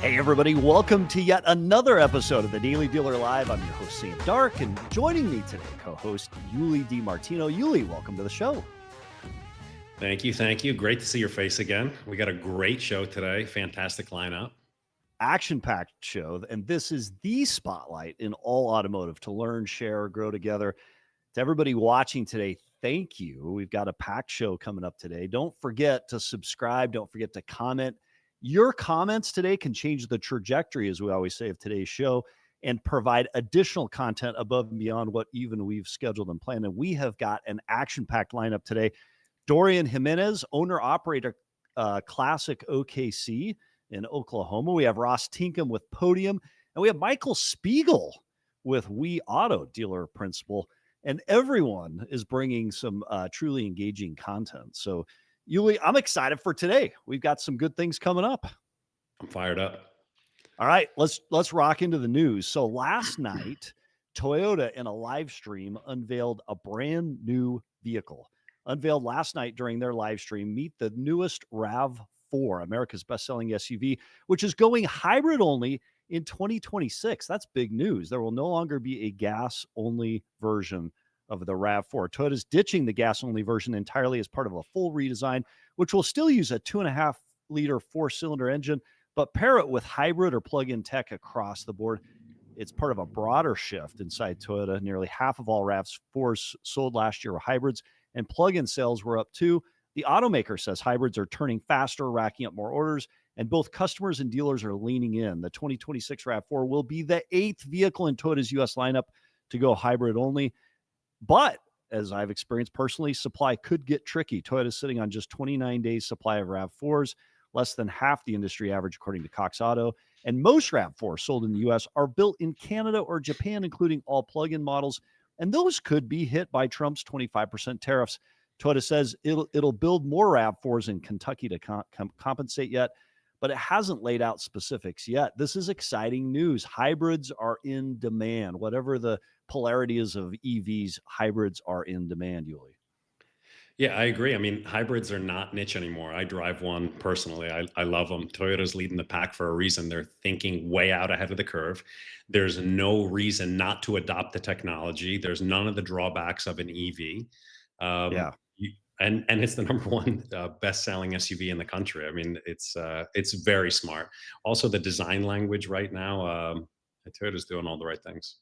Hey everybody, welcome to yet another episode of the Daily Dealer Live. I'm your host, Sam Dark, and joining me today, co-host Yuli DiMartino. Yuli, welcome to the show. Thank you. Great to see your face again. We got a great show today. Fantastic lineup. Action-packed show, and this is the spotlight in all automotive to learn, share, grow together. To everybody watching today, thank you. We've got a packed show coming up today. Don't forget to subscribe. Don't forget to comment. Your comments today can change the trajectory, as we always say, of today's show and provide additional content above and beyond what even we've scheduled and planned. And we have got an action-packed lineup today. Dorian Jimenez, owner-operator, Classic OKC in Oklahoma. We have Ross Tinkham with Podium, and we have Michael Speigl with We Auto, dealer principal. And everyone is bringing some truly engaging content. So, Yuli, I'm excited for today. We've got some good things coming up. I'm fired up. All right, let's rock into the news. So last night, Toyota in a live stream unveiled a brand new vehicle. Unveiled last night during their live stream, meet the newest Rav4, America's best-selling SUV, which is going hybrid only in 2026. That's big news. There will no longer be a gas-only version of the Rav4. Toyota's ditching the gas-only version entirely as part of a full redesign, which will still use a 2.5-liter four-cylinder engine, but pair it with hybrid or plug-in tech across the board. It's part of a broader shift inside Toyota. Nearly half of all Rav4s sold last year were hybrids, and plug-in sales were up too. The automaker says hybrids are turning faster, racking up more orders, and both customers and dealers are leaning in. The 2026 Rav4 will be the 8th vehicle in Toyota's U.S. lineup to go hybrid only. But as I've experienced personally, supply could get tricky. Toyota's sitting on just 29 days supply of Rav4s, less than half the industry average, according to Cox Auto. And most Rav4s sold in the U.S. are built in Canada or Japan, including all plug-in models. And those could be hit by Trump's 25% tariffs. Toyota says it'll build more Rav4s in Kentucky to compensate yet, but it hasn't laid out specifics yet. This is exciting news. Hybrids are in demand. Whatever the polarity is of EVs, hybrids are in demand, Yuli. Yeah, I agree. I mean, hybrids are not niche anymore. I drive one personally. I love them. Toyota's leading the pack for a reason. They're thinking way out ahead of the curve. There's no reason not to adopt the technology. There's none of the drawbacks of an EV. Yeah. And it's the number one best-selling SUV in the country. I mean, it's very smart. Also, the design language right now, Toyota's doing all the right things.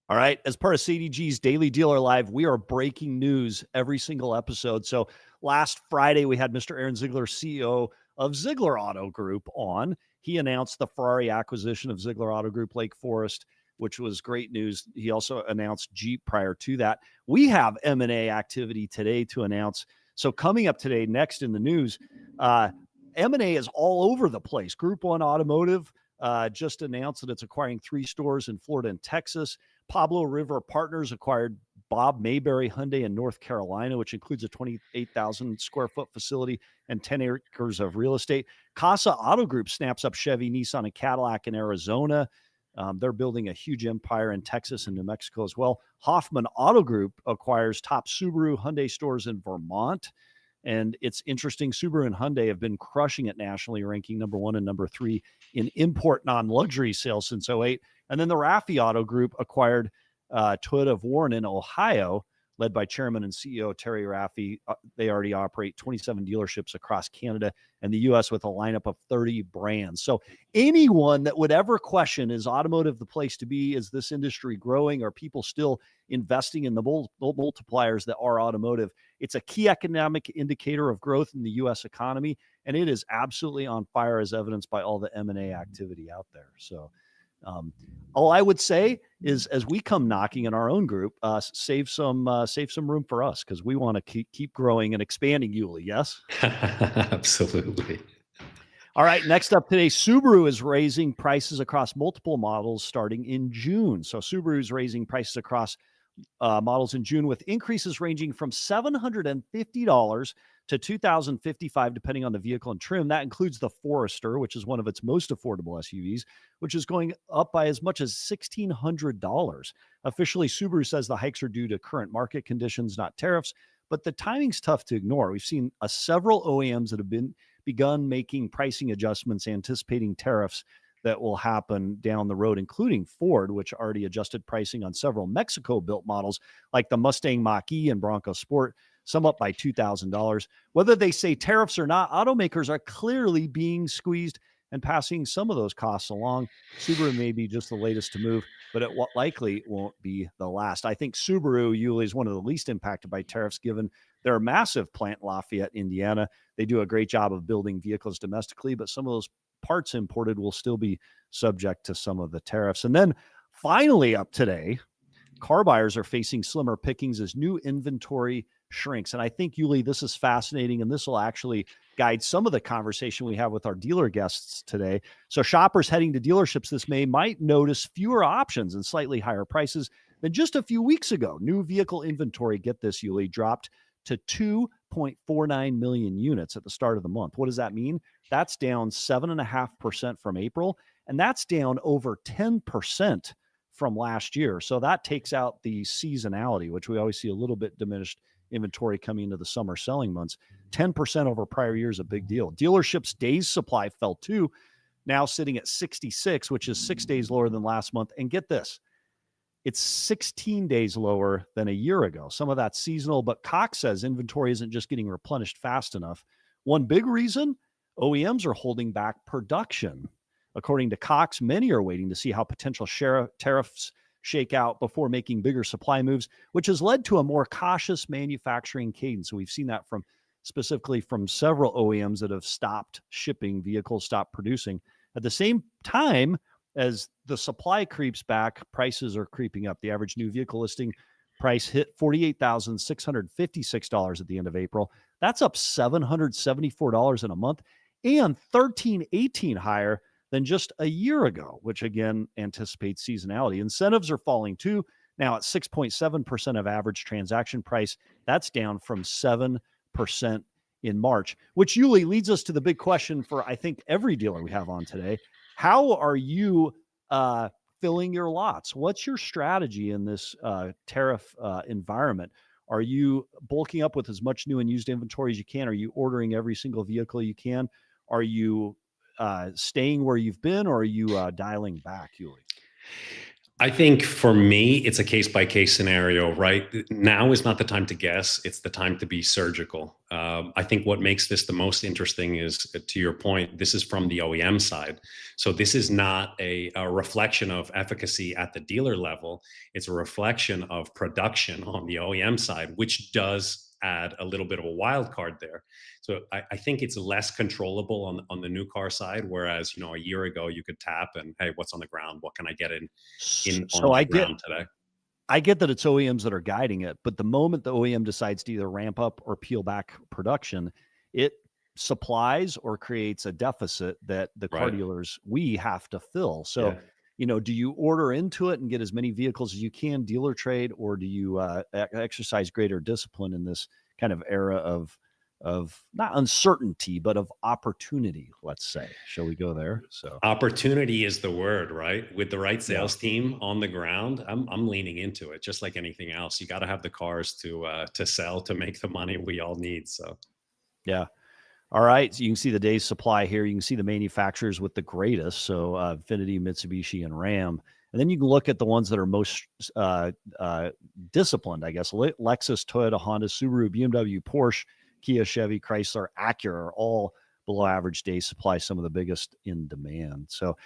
All right. As part of CDG's Daily Dealer Live, we are breaking news every single episode. So last Friday, we had Mr. Aaron Ziegler, CEO of Ziegler Auto Group, on. He announced the Ferrari acquisition of Ziegler Auto Group Lake Forest, which was great news. He also announced Jeep prior to that. We have M&A activity today to announce. So coming up today, next in the news, M&A is all over the place. Group 1 Automotive just announced that it's acquiring 3 stores in Florida and Texas. Pablo River Partners acquired Bob Mayberry Hyundai in North Carolina, which includes a 28,000 square foot facility and 10 acres of real estate. Casa Auto Group snaps up Chevy, Nissan, and Cadillac in Arizona. They're building a huge empire in Texas and New Mexico as well. Hoffman Auto Group acquires top Subaru Hyundai stores in Vermont. And it's interesting, Subaru and Hyundai have been crushing it nationally, ranking number 1 and number 3 in import non-luxury sales since 2008. And then the Raffi Auto Group acquired Toyota of Warren in Ohio, led by Chairman and CEO Terry Raffi. They already operate 27 dealerships across Canada and the U.S. with a lineup of 30 brands. So anyone that would ever question, is automotive the place to be? Is this industry growing? Are people still investing in the multipliers that are automotive? It's a key economic indicator of growth in the U.S. economy, and it is absolutely on fire, as evidenced by all the M&A activity out there. So all I would say is, as we come knocking in our own group, save some room for us, because we want to keep growing and expanding, Yuli. Yes? Absolutely. All right. Next up today, Subaru is raising prices across multiple models starting in June. So Subaru is raising prices across models in June, with increases ranging from $750 to $2,055, depending on the vehicle and trim. That includes the Forester, which is one of its most affordable SUVs, which is going up by as much as $1,600. Officially, Subaru says the hikes are due to current market conditions, not tariffs, but the timing's tough to ignore. We've seen several OEMs that have begun making pricing adjustments, anticipating tariffs that will happen down the road, including Ford, which already adjusted pricing on several Mexico-built models like the Mustang Mach-E and Bronco Sport, some up by $2,000. Whether they say tariffs or not, automakers are clearly being squeezed and passing some of those costs along. Subaru may be just the latest to move, but it likely won't be the last. I think Subaru, Yuli, is one of the least impacted by tariffs, given their massive plant in Lafayette, Indiana. They do a great job of building vehicles domestically, but some of those parts imported will still be subject to some of the tariffs. And then finally up today, car buyers are facing slimmer pickings as new inventory shrinks. And I think, Yuli, this is fascinating, and this will actually guide some of the conversation we have with our dealer guests today. So shoppers heading to dealerships this May might notice fewer options and slightly higher prices than just a few weeks ago. New vehicle inventory, get this, Yuli, dropped to 2.49 million units at the start of the month. What does that mean? That's down 7.5% from April, and that's down over 10% from last year. So that takes out the seasonality, which we always see a little bit diminished inventory coming into the summer selling months. 10% over prior year is a big deal. Dealerships' days supply fell too, now sitting at 66, which is 6 days lower than last month. And get this, it's 16 days lower than a year ago. Some of that's seasonal, but Cox says inventory isn't just getting replenished fast enough. One big reason, OEMs are holding back production. According to Cox, many are waiting to see how potential tariffs shake out before making bigger supply moves, which has led to a more cautious manufacturing cadence. So we've seen that specifically from several OEMs that have stopped shipping vehicles, stopped producing. At the same time as the supply creeps back, prices are creeping up. The average new vehicle listing price hit $48,656 at the end of April. That's up $774 in a month and $1,318 higher than just a year ago, which again anticipates seasonality. Incentives are falling too, now at 6.7% of average transaction price. That's down from 7% in March, which, Yuli, leads us to the big question for, I think, every dealer we have on today. How are you filling your lots? What's your strategy in this tariff environment? Are you bulking up with as much new and used inventory as you can? Are you ordering every single vehicle you can? Are you staying where you've been, or are you dialing back, Yuli? I think for me, it's a case-by-case scenario, right? Now is not the time to guess. It's the time to be surgical. I think what makes this the most interesting is, to your point, this is from the OEM side. So this is not a reflection of efficacy at the dealer level. It's a reflection of production on the OEM side, which does add a little bit of a wild card there. So I think it's less controllable on the new car side, whereas, a year ago you could tap and, hey, what's on the ground? What can I get on my ground today? I get that it's OEMs that are guiding it, but the moment the OEM decides to either ramp up or peel back production, it supplies or creates a deficit that the car dealers, we have to fill. So, do you order into it and get as many vehicles as you can, dealer trade, or do you exercise greater discipline in this kind of era of not uncertainty, but of opportunity, let's say? Shall we go there? So opportunity is the word, right? With the right sales team on the ground, I'm leaning into it. Just like anything else, you got to have the cars to sell, to make the money we all need. So, yeah. All right. So you can see the day's supply here. You can see the manufacturers with the greatest. So Infiniti, Mitsubishi, and Ram. And then you can look at the ones that are most disciplined, I guess. Lexus, Toyota, Honda, Subaru, BMW, Porsche, Kia, Chevy, Chrysler, Acura are all below average day supply, some of the biggest in demand. So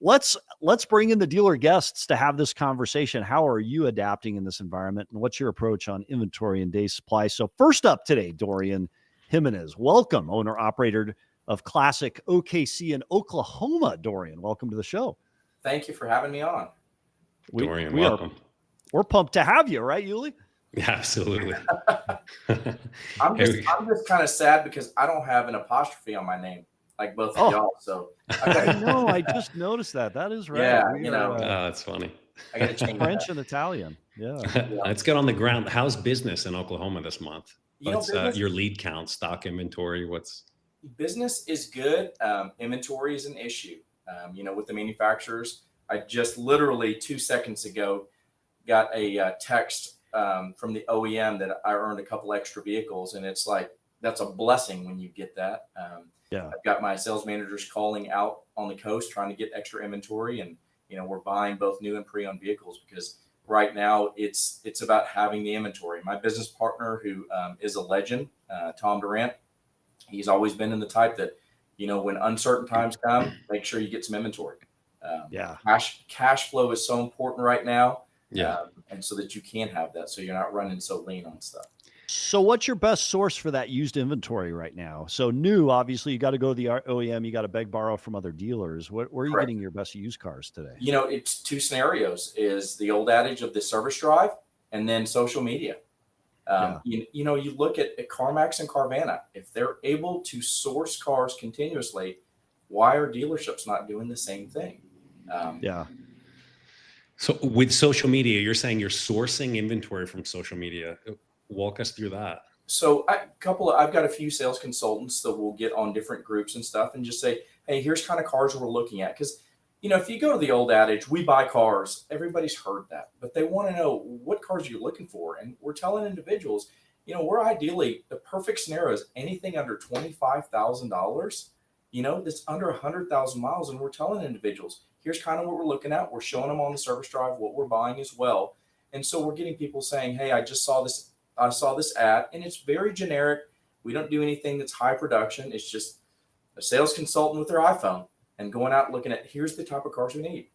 let's bring in the dealer guests to have this conversation. How are you adapting in this environment, and what's your approach on inventory and day supply? So first up today, Dorian Jimenez, welcome, owner operator of Classic OKC in Oklahoma. Dorian, welcome to the show. Thank you for having me on. Dorian, welcome. We're pumped to have you, right, Yuli? Yeah, absolutely. I'm just kind of sad because I don't have an apostrophe on my name, like both of y'all. So I know, I just noticed that. That is right. Yeah, that's funny. I got to change French and Italian. Yeah. Let's get on the ground. How's business in Oklahoma this month? What's your lead count, stock inventory? Business is good. Inventory is an issue. With the manufacturers. I just literally 2 seconds ago got a text from the OEM that I earned a couple extra vehicles, and it's like, that's a blessing when you get that. Yeah. I've got my sales managers calling out on the coast, trying to get extra inventory. And, we're buying both new and pre-owned vehicles because right now it's about having the inventory. My business partner, who is a legend, Tom Dorian, he's always been in the type that, when uncertain times come, make sure you get some inventory. Yeah. Cash flow is so important right now. Yeah. And so that you can have that, so you're not running so lean on stuff. So what's your best source for that used inventory right now? So new, obviously, you got to go to the OEM. You got to beg, borrow from other dealers. Where are you Correct. getting your best used cars today? It's two scenarios: is the old adage of the service drive, and then social media. You look at CarMax and Carvana. If they're able to source cars continuously, why are dealerships not doing the same thing? Yeah. So with social media, you're saying you're sourcing inventory from social media. Walk us through that. So I've got a few sales consultants that will get on different groups and stuff and just say, hey, here's kind of cars we're looking at. Because, if you go to the old adage, we buy cars, everybody's heard that. But they want to know what cars you're looking for. And we're telling individuals, we're ideally, the perfect scenario is anything under $25,000, that's under 100,000 miles. And we're telling individuals, here's kind of what we're looking at. We're showing them on the service drive what we're buying as well. And so we're getting people saying, hey, I saw this ad, and it's very generic. We don't do anything that's high production. It's just a sales consultant with their iPhone and going out looking at, here's the type of cars we need.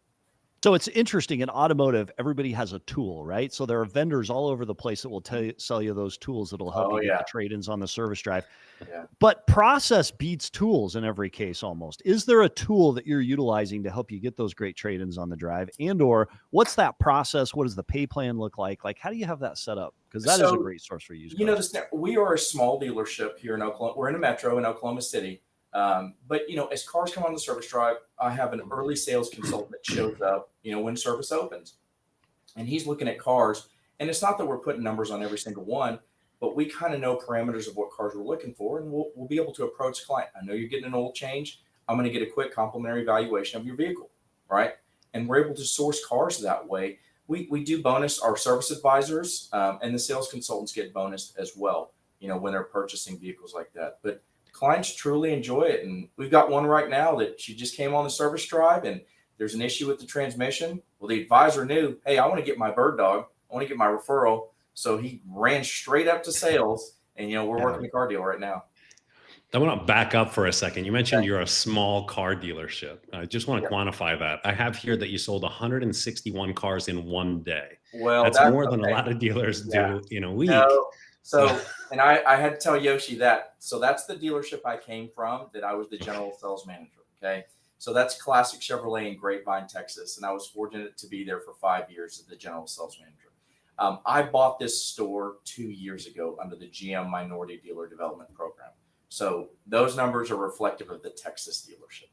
So it's interesting in automotive, everybody has a tool, right? So there are vendors all over the place that will sell you those tools that'll help you get the trade-ins on the service drive. Yeah. But process beats tools in every case almost. Is there a tool that you're utilizing to help you get those great trade-ins on the drive? And or what's that process? What does the pay plan look like? Like, how do you have that set up? Because that is a great source for used cars. We are a small dealership here in Oklahoma. We're in a metro in Oklahoma City. But as cars come on the service drive, I have an early sales consultant that shows up, when service opens, and he's looking at cars. And it's not that we're putting numbers on every single one, but we kind of know parameters of what cars we're looking for, and we'll be able to approach the client. I know you're getting an oil change. I'm going to get a quick complimentary valuation of your vehicle, right? And we're able to source cars that way. We do bonus our service advisors, and the sales consultants get bonus as well, when they're purchasing vehicles like that. But clients truly enjoy it. And we've got one right now that she just came on the service drive and there's an issue with the transmission. Well, the advisor knew, hey, I want to get my bird dog. I want to get my referral. So he ran straight up to sales, and, we're working a car deal right now. I want to back up for a second. You mentioned you're a small car dealership. I just want to quantify that. I have here that you sold 161 cars in one day. Well, that's more than a lot of dealers do in a week. No. So, and I had to tell Yoshi that. So that's the dealership I came from, that I was the general sales manager. Okay. So that's Classic Chevrolet in Grapevine, Texas. And I was fortunate to be there for 5 years as the general sales manager. I bought this store 2 years ago under the GM Minority Dealer Development Program. So those numbers are reflective of the Texas dealership.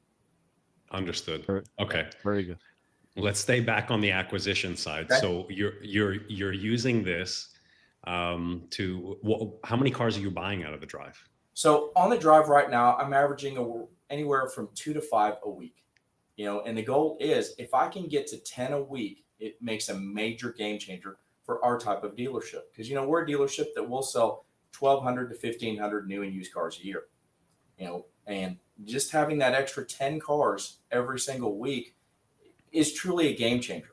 Understood. Okay. Very good. Let's stay back on the acquisition side. Okay. So you're using this how many cars are you buying out of the drive? So on the drive right now, I'm averaging anywhere from 2 to 5 a week. And the goal is, if I can get to 10 a week, it makes a major game changer for our type of dealership. Because, we're a dealership that will sell 1,200 to 1,500 new and used cars a year. And just having that extra 10 cars every single week is truly a game changer.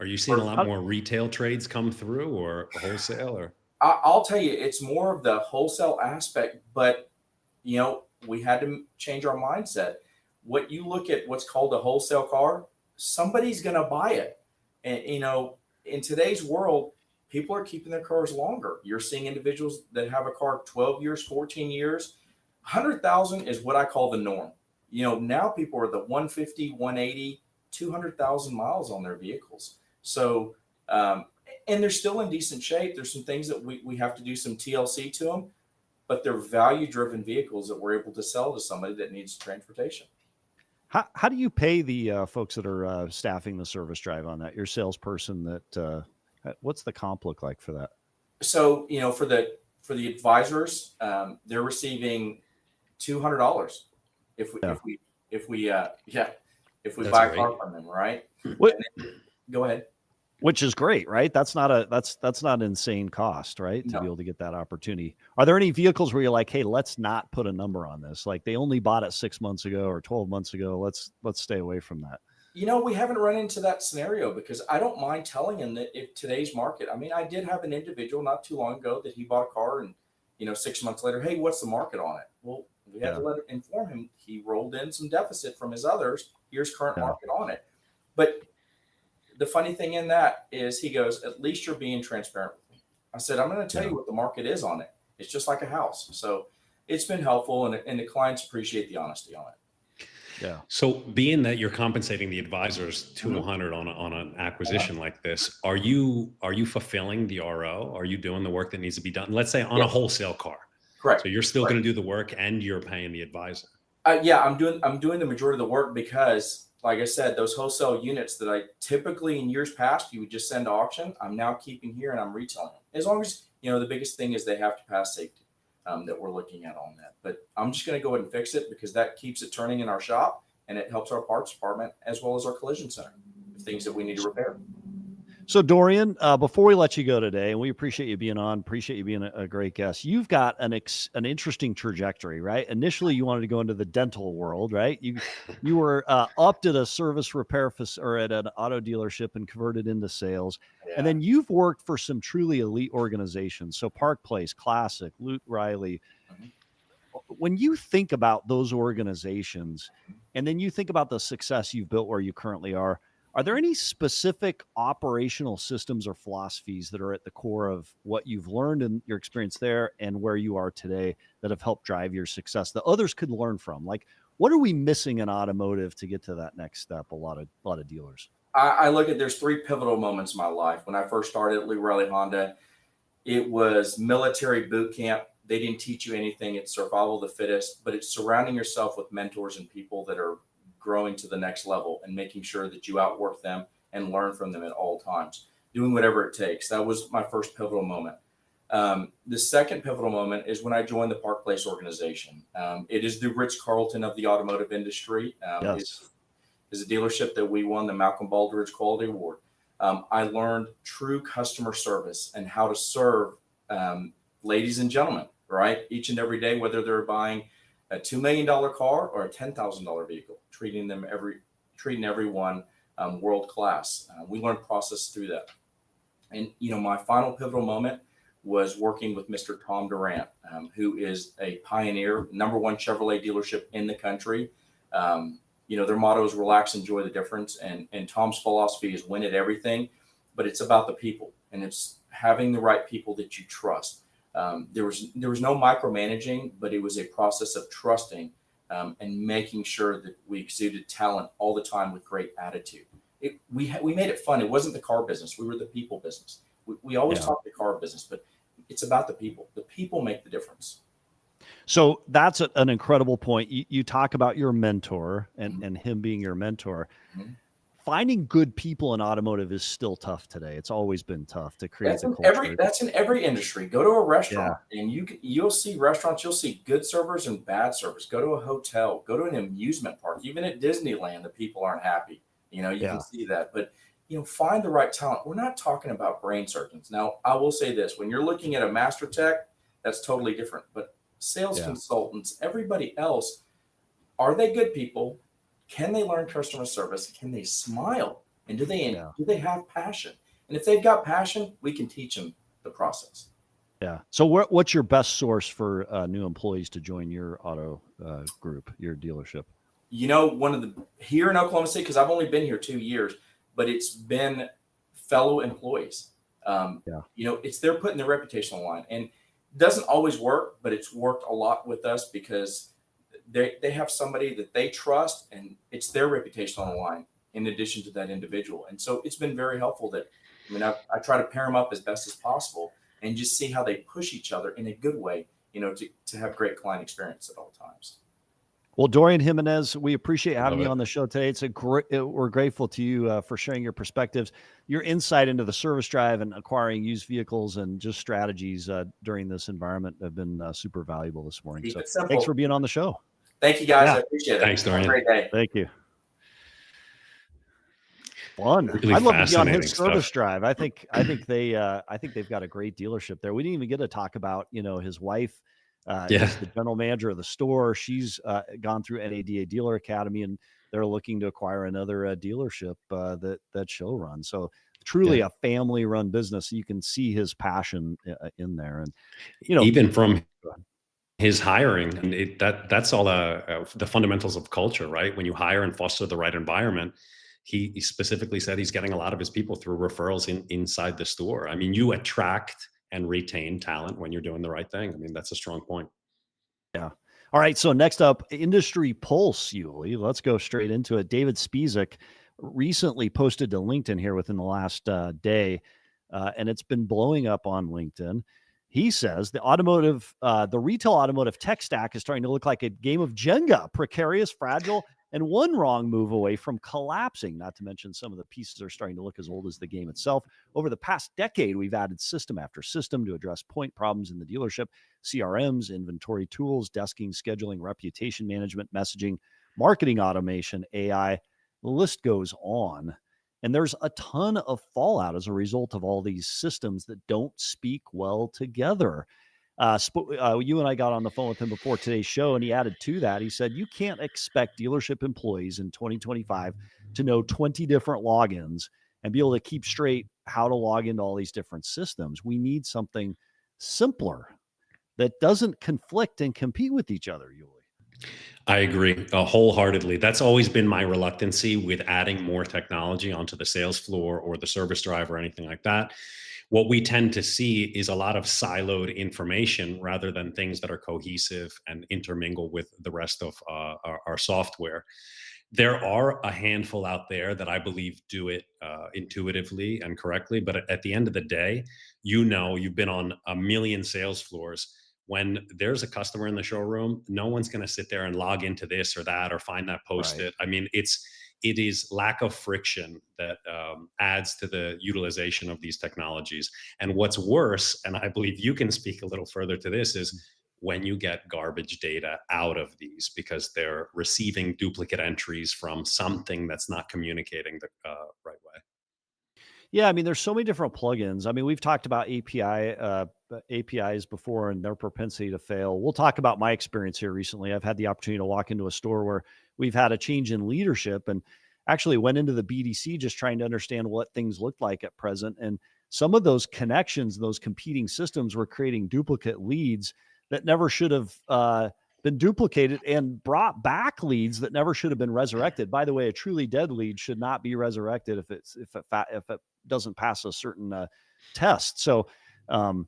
Are you seeing a lot more retail trades come through, or wholesale? Or I'll tell you, it's more of the wholesale aspect, but we had to change our mindset. What you look at, what's called a wholesale car, somebody's going to buy it. And in today's world, people are keeping their cars longer. You're seeing individuals that have a car 12 years, 14 years. 100,000 is what I call the norm. Now people are the 150, 180, 200,000 miles on their vehicles. So, and they're still in decent shape. There's some things that we have to do some TLC to them, but they're value-driven vehicles that we're able to sell to somebody that needs transportation. How do you pay the folks that are staffing the service drive on that? Your salesperson that what's the comp look like for that? So, for the advisors, they're receiving $200 if we buy a car from them, right? What? Go ahead. Which is great, right? That's not an insane cost, right? To No. be able to get that opportunity. Are there any vehicles where you're like, hey, let's not put a number on this? Like they only bought it 6 months ago or 12 months ago. Let's stay away from that. We haven't run into that scenario because I don't mind telling him that if today's market, I mean, I did have an individual not too long ago that he bought a car and, 6 months later, hey, what's the market on it? Well, we had to inform him he rolled in some deficit from his others. Here's current market on it. But the funny thing in that is he goes, at least you're being transparent with me. I said, I'm going to tell you what the market is on it. It's just like a house. So it's been helpful and the clients appreciate the honesty on it. Yeah. So being that you're compensating the advisors $200 on an acquisition like this, are you fulfilling the RO? Are you doing the work that needs to be done? Let's say on a wholesale car. Correct. So you're still going to do the work and you're paying the advisor. I'm doing the majority of the work because, like I said, those wholesale units that I typically in years past you would just send to auction, I'm now keeping here and I'm retailing them. As long as the biggest thing is they have to pass safety that we're looking at on that. But I'm just going to go ahead and fix it because that keeps it turning in our shop and it helps our parts department as well as our collision center, things that we need to repair. So Dorian, before we let you go today, and we appreciate you being on, appreciate you being a great guest. You've got an interesting trajectory, right? Initially, you wanted to go into the dental world, right? You were upped at a service repair or at an auto dealership and converted into sales, and then you've worked for some truly elite organizations. So Park Place, Classic, Luke Riley. When you think about those organizations, and then you think about the success you've built where you currently are there any specific operational systems or philosophies that are at the core of what you've learned in your experience there and where you are today that have helped drive your success that others could learn from? Like, what are we missing in automotive to get to that next step? A lot of dealers. I look at there's 3 pivotal moments in my life. When I first started at Luke Riley Honda, it was military boot camp. They didn't teach you anything. It's survival of the fittest, but it's surrounding yourself with mentors and people that are growing to the next level and making sure that you outwork them and learn from them at all times, doing whatever it takes. That was my first pivotal moment. The second pivotal moment is when I joined the Park Place organization. It is the Ritz-Carlton of the automotive industry. It's a dealership that we won the Malcolm Baldridge Quality Award. I learned true customer service and how to serve ladies and gentlemen, right? Each and every day, whether they're buying a $2 million car or a $10,000 vehicle, treating everyone world class. We learned process through that. And, my final pivotal moment was working with Mr. Tom Durant, who is a pioneer, #1 Chevrolet dealership in the country. Their motto is relax, enjoy the difference. And Tom's philosophy is win at everything, but it's about the people and it's having the right people that you trust. There was no micromanaging, but it was a process of trusting and making sure that we exuded talent all the time with great attitude. We made it fun. It wasn't the car business. We were the people business. We always talk the car business, but it's about the people. The people make the difference. So that's an incredible point. You talk about your mentor and him being your mentor. Finding good people in automotive is still tough today. It's always been tough to create the culture. That's in every industry. Go to a restaurant and you'll see restaurants, you'll see good servers and bad servers. Go to a hotel, go to an amusement park. Even at Disneyland, the people aren't happy. You can see that. But, find the right talent. We're not talking about brain surgeons. Now, I will say this. When you're looking at a master tech, that's totally different. But sales consultants, everybody else, are they good people? Can they learn customer service? Can they smile? And do they have passion? And if they've got passion, we can teach them the process. Yeah. So what's your best source for new employees to join your auto group, your dealership? Here in Oklahoma City, because I've only been here 2 years, but it's been fellow employees. It's they're putting their reputation on the line. And it doesn't always work, but it's worked a lot with us because they have somebody that they trust and it's their reputation on the line in addition to that individual. And so it's been very helpful that, I try to pair them up as best as possible and just see how they push each other in a good way, to have great client experience at all times. Well, Dorian Jimenez, we appreciate having you on the show today. We're grateful to you for sharing your perspectives, your insight into the service drive and acquiring used vehicles and just strategies during this environment have been super valuable this morning. Keep so thanks for being on the show. Thank you, guys. I appreciate it. Thanks, Dorian. Have a great day. Thank you. Fun. Really I'd love to be on his fascinating service stuff. drive. I think they've got a great dealership there. We didn't even get to talk about, his wife Yeah. is the general manager of the store. She's gone through NADA Dealer Academy, and they're looking to acquire another dealership that she'll run. So truly Yeah. a family run business. You can see his passion in there. And, Even from his hiring, and that's all the fundamentals of culture, right? When you hire and foster the right environment, he specifically said he's getting a lot of his people through referrals inside the store. I mean, you attract and retain talent when you're doing the right thing. I mean, that's a strong point. Yeah. All right. So next up, Industry Pulse, Yuli. Let's go straight into it. David Speigl recently posted to LinkedIn here within the last day, and it's been blowing up on LinkedIn. He says the retail automotive tech stack is starting to look like a game of Jenga, precarious, fragile, and one wrong move away from collapsing. Not to mention some of the pieces are starting to look as old as the game itself. Over the past decade, we've added system after system to address point problems in the dealership. CRMs, inventory tools, desking, scheduling, reputation management, messaging, marketing automation, AI. The list goes on. And there's a ton of fallout as a result of all these systems that don't speak well together. You and I got on the phone with him before today's show, and he added to that. He said, you can't expect dealership employees in 2025 to know 20 different logins and be able to keep straight how to log into all these different systems. We need something simpler that doesn't conflict and compete with each other, Yuli. I agree wholeheartedly. That's always been my reluctancy with adding more technology onto the sales floor or the service drive or anything like that. What we tend to see is a lot of siloed information rather than things that are cohesive and intermingle with the rest of our software. There are a handful out there that I believe do it intuitively and correctly. But at the end of the day, you've been on a million sales floors. When there's a customer in the showroom, no one's going to sit there and log into this or that or find that post-it. I mean, it is lack of friction that adds to the utilization of these technologies. And what's worse, and I believe you can speak a little further to this, is when you get garbage data out of these because they're receiving duplicate entries from something that's not communicating the right way. Yeah, I mean, there's so many different plugins. I mean, we've talked about APIs before and their propensity to fail. We'll talk about my experience here recently. I've had the opportunity to walk into a store where we've had a change in leadership and actually went into the BDC just trying to understand what things looked like at present. And some of those connections, those competing systems were creating duplicate leads that never should have been duplicated and brought back leads that never should have been resurrected. By the way, a truly dead lead should not be resurrected if it doesn't pass a certain test. So, and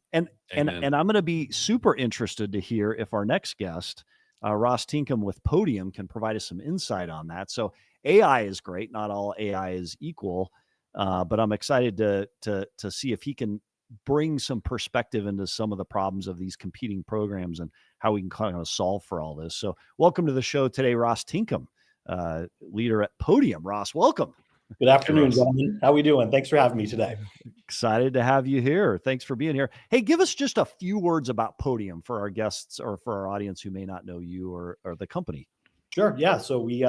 I'm going to be super interested to hear if our next guest, Ross Tinkham with Podium, can provide us some insight on that. So, AI is great. Not all AI is equal, but I'm excited to see if he can bring some perspective into some of the problems of these competing programs and how we can kind of solve for all this. So, welcome to the show today, Ross Tinkham, leader at Podium. Ross, welcome. Good afternoon, gentlemen. How are we doing? Thanks for having me today. Excited to have you here. Thanks for being here. Hey, give us just a few words about Podium for our guests or for our audience who may not know you or the company. Sure. Yeah. So we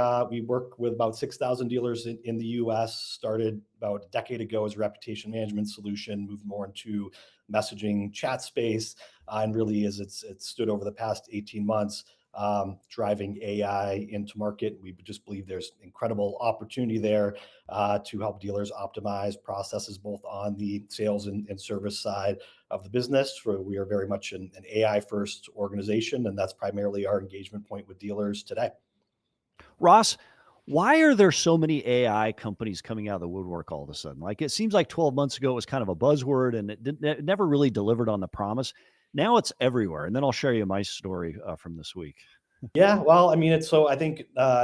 work with about 6,000 dealers in the U.S. Started about a decade ago as a reputation management solution, moved more into messaging chat space, and really as it's stood over the past 18 months, driving AI into market. We just believe there's incredible opportunity there to help dealers optimize processes both on the sales and service side of the business. We are very much an AI first organization, and that's primarily our engagement point with dealers today. Ross, why are there so many AI companies coming out of the woodwork all of a sudden? Like it seems like 12 months ago it was kind of a buzzword and it never really delivered on the promise. Now it's everywhere. And then I'll share you my story from this week. Yeah, well, I mean, I think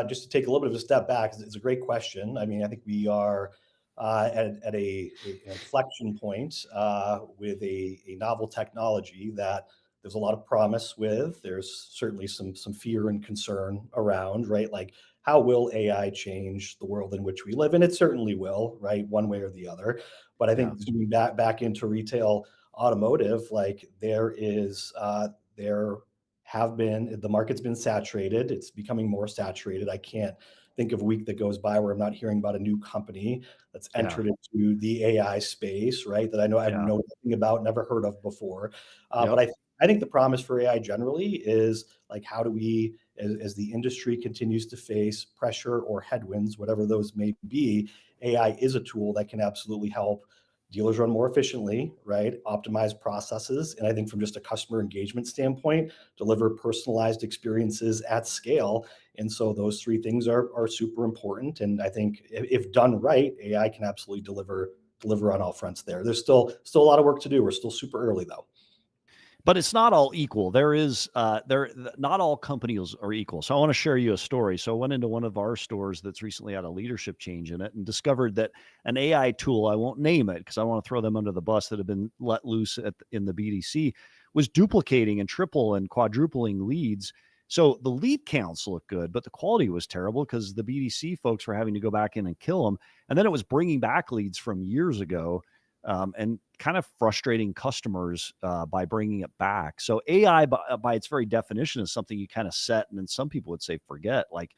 just to take a little bit of a step back, it's a great question. I mean, I think we are at an inflection point with a novel technology that there's a lot of promise with. There's certainly some fear and concern around, right? Like, how will AI change the world in which we live? And it certainly will, right? One way or the other. But I think zooming back into retail automotive, like the market's been saturated. It's becoming more saturated. I can't think of a week that goes by where I'm not hearing about a new company that's entered into the AI space, right? That I know I know nothing about, never heard of before. But I think the promise for AI generally is like, how do we, as the industry continues to face pressure or headwinds, whatever those may be, AI is a tool that can absolutely help dealers run more efficiently, right? Optimize processes. And I think from just a customer engagement standpoint, deliver personalized experiences at scale. And so those three things are super important. And I think if done right, AI can absolutely deliver on all fronts there. There's still a lot of work to do. We're still super early though. But it's not all equal. There is not all companies are equal. So I want to share you a story. So I went into one of our stores that's recently had a leadership change in it and discovered that an AI tool, I won't name it because I want to throw them under the bus, that have been let loose in the BDC, was duplicating and triple and quadrupling leads. So the lead counts look good, but the quality was terrible because the BDC folks were having to go back in and kill them. And then it was bringing back leads from years ago. And kind of frustrating customers by bringing it back. So AI, by its very definition, is something you kind of set, and then some people would say forget. Like,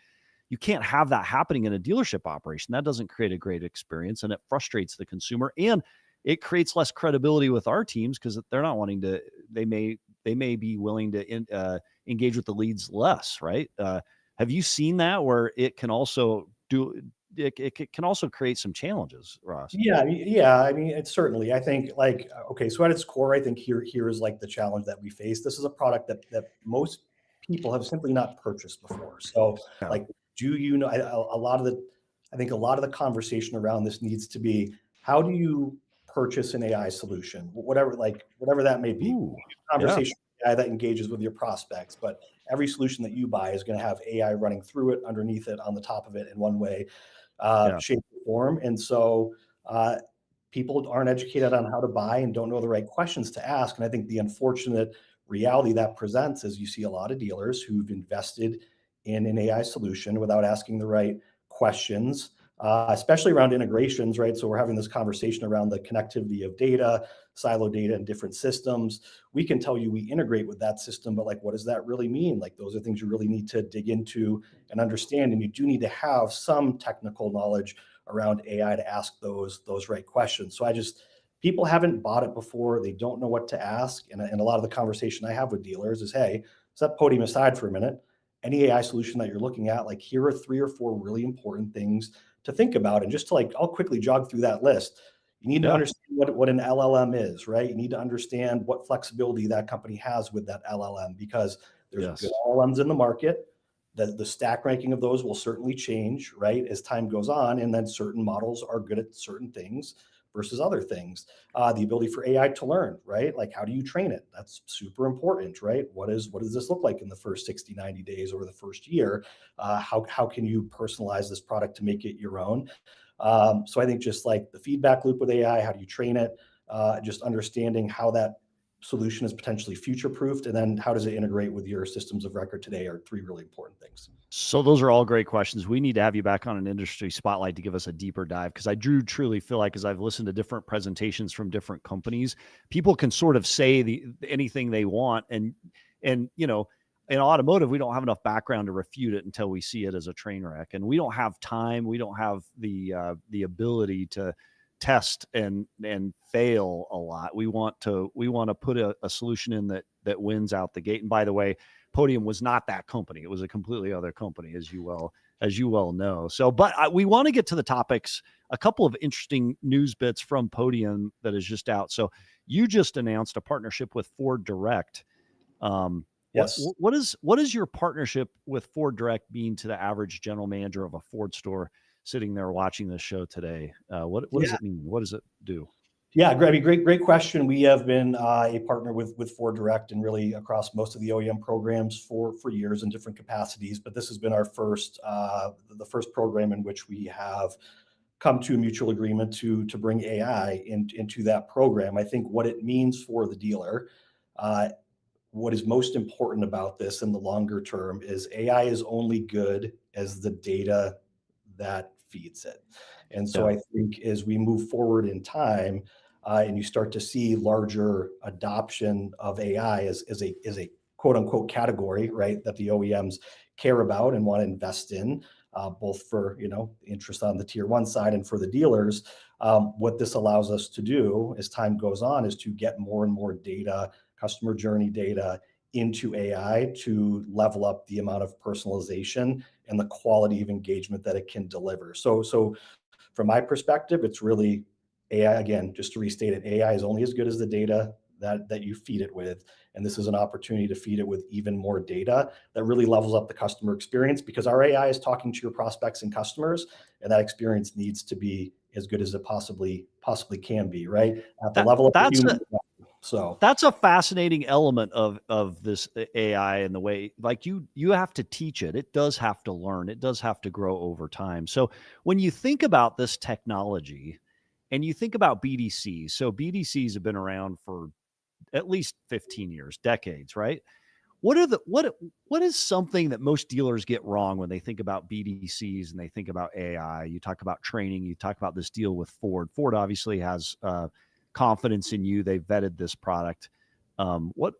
you can't have that happening in a dealership operation. That doesn't create a great experience, and it frustrates the consumer, and it creates less credibility with our teams because they're not wanting to. They may be willing to engage with the leads less, right? Have you seen that where it can also do? It can also create some challenges, Ross. Yeah. I mean, it's certainly, I think like, okay, so at its core, I think here is like the challenge that we face. This is a product that most people have simply not purchased before. So like, do you know, I think a lot of the conversation around this needs to be, how do you purchase an AI solution? Whatever that may be. Conversation AI that engages with your prospects, but every solution that you buy is going to have AI running through it, underneath it, on the top of it in one way, shape, or form. And so people aren't educated on how to buy and don't know the right questions to ask. And I think the unfortunate reality that presents is you see a lot of dealers who've invested in an AI solution without asking the right questions, especially around integrations, right? So we're having this conversation around the connectivity of data, silo data in different systems. We can tell you we integrate with that system, but like, what does that really mean? Like, those are things you really need to dig into and understand. And you do need to have some technical knowledge around AI to ask those right questions. So people haven't bought it before. They don't know what to ask. And a lot of the conversation I have with dealers is, hey, set Podium aside for a minute. Any AI solution that you're looking at, like, here are 3 or 4 really important things to think about. And just to I'll quickly jog through that list. You need to understand what an LLM is, right? You need to understand what flexibility that company has with that LLM, because there's good LLMs in the market. The stack ranking of those will certainly change, right, as time goes on. And then certain models are good at certain things versus other things. The ability for AI to learn, right? Like, how do you train it? That's super important, right? What does this look like in the first 60, 90 days or the first year? How can you personalize this product to make it your own? So I think just like the feedback loop with AI, how do you train it? Just understanding how that solution is potentially future-proofed, and then how does it integrate with your systems of record today are 3 really important things. So those are all great questions. We need to have you back on an industry spotlight to give us a deeper dive, because I do truly feel like, as I've listened to different presentations from different companies, people can sort of say anything they want, and you know, in automotive, we don't have enough background to refute it until we see it as a train wreck, and we don't have time. We don't have the ability to test and fail a lot. We want to put a solution in that wins out the gate. And by the way, Podium was not that company. It was a completely other company, as you well know. So, but we want to get to the topics, a couple of interesting news bits from Podium that is just out. So you just announced a partnership with Ford Direct. Yes. What is your partnership with Ford Direct mean to the average general manager of a Ford store sitting there watching this show today? What does it mean? What does it do? Yeah, great question. We have been a partner with Ford Direct and really across most of the OEM programs for years in different capacities. But this has been our first program in which we have come to a mutual agreement to bring AI into that program. I think what it means for the dealer, what is most important about this in the longer term, is AI is only good as the data that feeds it. And so I think as we move forward in time, and you start to see larger adoption of AI as a quote unquote category, right, that the OEMs care about and want to invest in, both for, interest on the tier one side and for the dealers. What this allows us to do as time goes on is to get more and more data, customer journey data, into AI to level up the amount of personalization and the quality of engagement that it can deliver. So from my perspective, it's really AI. Again, just to restate it, AI is only as good as the data that you feed it with. And this is an opportunity to feed it with even more data that really levels up the customer experience, because our AI is talking to your prospects and customers, and that experience needs to be as good as it possibly can be, right? At the level of the human. So that's a fascinating element of this AI and the way, like, you have to teach it. It does have to learn. It does have to grow over time. So when you think about this technology and you think about BDCs, so BDCs have been around for at least 15 years, decades, right? What is something that most dealers get wrong when they think about BDCs and they think about AI? You talk about training, you talk about this deal with Ford. Ford obviously has confidence in you. They've vetted this product. What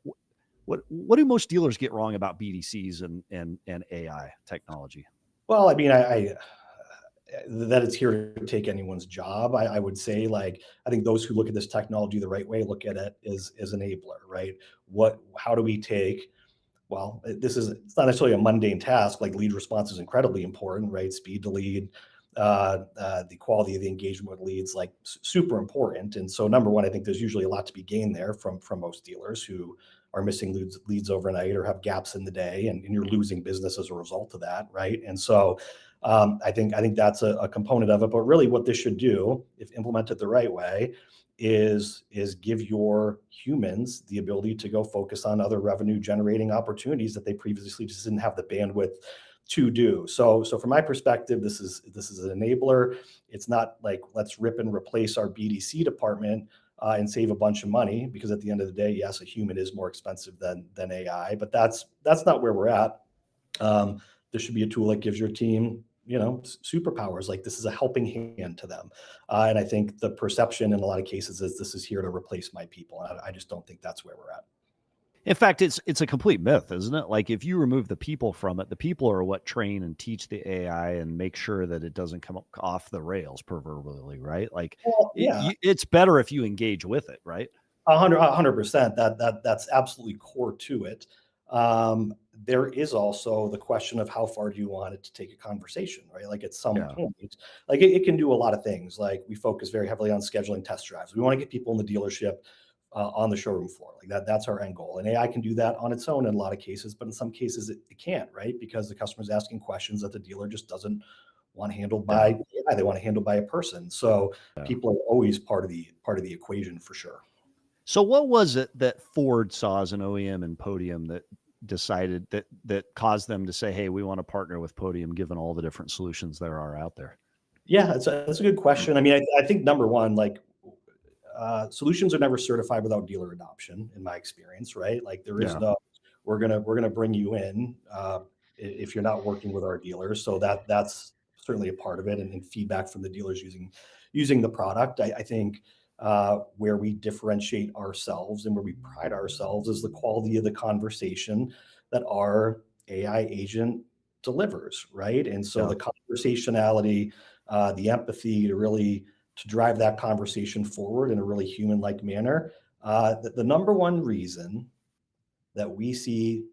do most dealers get wrong about BDCs and AI technology? Well, I mean, I that it's here to take anyone's job. I would say, like, I think those who look at this technology the right way look at it as enabler, right? How do we take, well, it's not necessarily a mundane task. Like, lead response is incredibly important, right? Speed to lead, the quality of the engagement with leads, like, super important. And so, number one, I think there's usually a lot to be gained there from most dealers who are missing leads overnight or have gaps in the day, and you're losing business as a result of that, right? And so, I think that's a component of it. But really, what this should do, if implemented the right way, is give your humans the ability to go focus on other revenue generating opportunities that they previously just didn't have the bandwidth to do. So from my perspective, this is an enabler. It's not like, let's rip and replace our BDC department and save a bunch of money, because at the end of the day, yes, a human is more expensive than AI, but that's not where we're at. There should be a tool that gives your team, superpowers. Like, this is a helping hand to them. And I think the perception in a lot of cases is this is here to replace my people. And I just don't think that's where we're at. In fact, it's a complete myth, isn't it? Like, if you remove the people from it, the people are what train and teach the AI and make sure that it doesn't come off the rails, proverbially, right? Like, well, yeah, it's better if you engage with it, right? 100%. That's absolutely core to it. There is also the question of how far do you want it to take a conversation, right? Like, at some point, like, it can do a lot of things. Like, we focus very heavily on scheduling test drives. We want to get people in the dealership on the showroom floor. Like, that's our end goal. And AI can do that on its own in a lot of cases, but in some cases it can't, right? Because the customer's asking questions that the dealer just doesn't want handled by AI. They want to handle by a person. So people are always part of the equation, for sure. So what was it that Ford saw as an OEM in Podium that decided that caused them to say, hey, we want to partner with Podium, given all the different solutions there are out there? Yeah, that's a good question. I mean, I think number one, like, solutions are never certified without dealer adoption, in my experience, right? Like, there is no, we're gonna bring you in if you're not working with our dealers. So that's certainly a part of it, and feedback from the dealers using the product. I think where we differentiate ourselves and where we pride ourselves is the quality of the conversation that our AI agent delivers, right? And so the conversationality, the empathy to drive that conversation forward in a really human-like manner. The number one reason that we see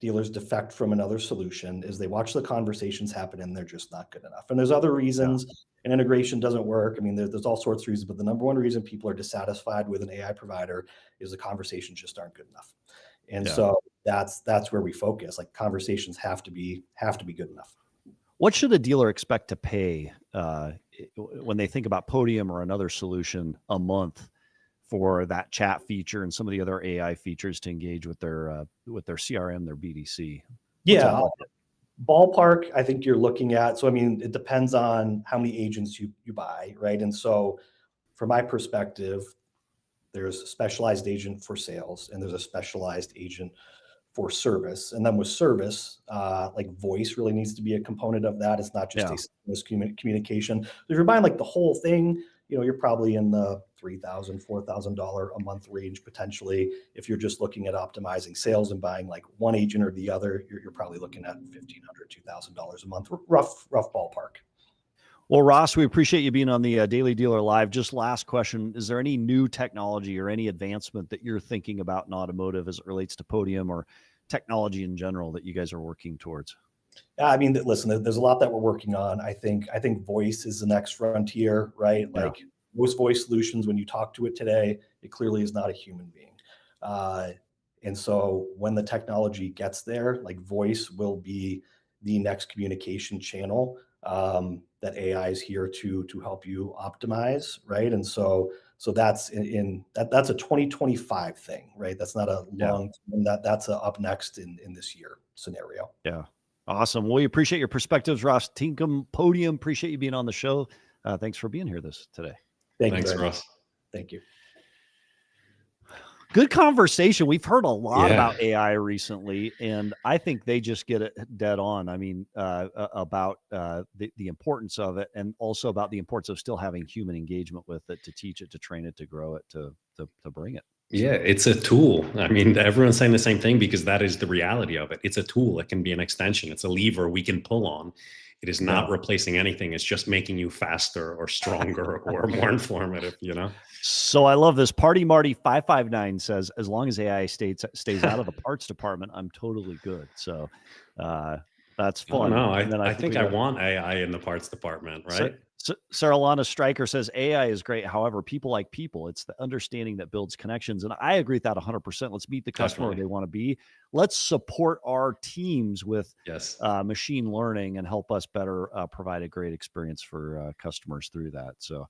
dealers defect from another solution is they watch the conversations happen and they're just not good enough. And there's other reasons. And integration doesn't work. I mean, there's all sorts of reasons, but the number one reason people are dissatisfied with an AI provider is the conversations just aren't good enough. And so that's where we focus. Like, conversations have to be good enough. What should a dealer expect to pay when they think about Podium or another solution a month for that chat feature and some of the other AI features to engage with their CRM, their BDC? Yeah, ballpark, I think you're looking at. So, I mean, it depends on how many agents you buy, right? And so, from my perspective, there's a specialized agent for sales and there's a specialized agent for service. And then with service, like, voice really needs to be a component of that. It's not just a seamless communication. So if you're buying, like, the whole thing, you're probably in the $3,000, $4,000 a month range potentially. If you're just looking at optimizing sales and buying like one agent or the other, you're probably looking at $1,500, $2,000 a month, rough ballpark. Well, Ross, we appreciate you being on the Daily Dealer Live. Just last question. Is there any new technology or any advancement that you're thinking about in automotive as it relates to Podium or technology in general that you guys are working towards? I mean, listen, there's a lot that we're working on. I think voice is the next frontier, right? Yeah. Like most voice solutions, when you talk to it today, it clearly is not a human being. And so when the technology gets there, like voice will be the next communication channel that AI is here to help you optimize, right? And so that's that's a 2025 thing, right? That's not a long term, that's a up next in this year scenario. Yeah. Awesome. Well, we appreciate your perspectives, Ross. Tinkham, Podium, appreciate you being on the show. Thanks for being here today. Thanks, Ross. Thank you. Good conversation. We've heard a lot about AI recently, and I think they just get it dead on. I mean, about the importance of it, and also about the importance of still having human engagement with it, to teach it, to train it, to grow it, to bring it. Yeah, it's a tool. I mean, everyone's saying the same thing because that is the reality of it. It's a tool. It can be an extension. It's a lever we can pull on. It is not replacing anything. It's just making you faster or stronger or more informative, you know? So I love this. Party Marty 559 says, as long as AI stays out of the parts department, I'm totally good. So that's fun. No, I think I want AI in the parts department, right? Sarah Lana Stryker says AI is great. However, people like people. It's the understanding that builds connections. And I agree with that 100%. Let's meet the customer where they want to be. Let's support our teams with machine learning and help us better provide a great experience for customers through that. So